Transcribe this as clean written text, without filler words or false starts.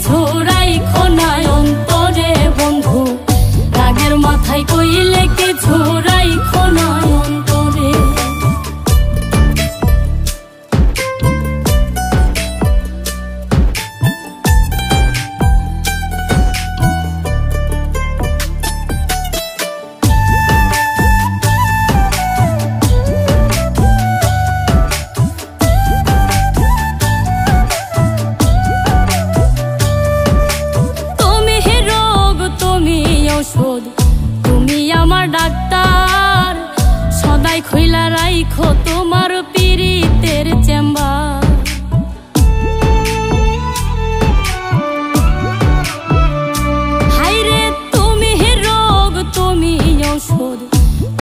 কিছু রাইখো না অন্তরে বন্ধু, রাগের মাথায় কইলে কিছু রাইখো না অন্তরে। তুমি আমার ডাক্তার, সদাই খইলা রাইখো।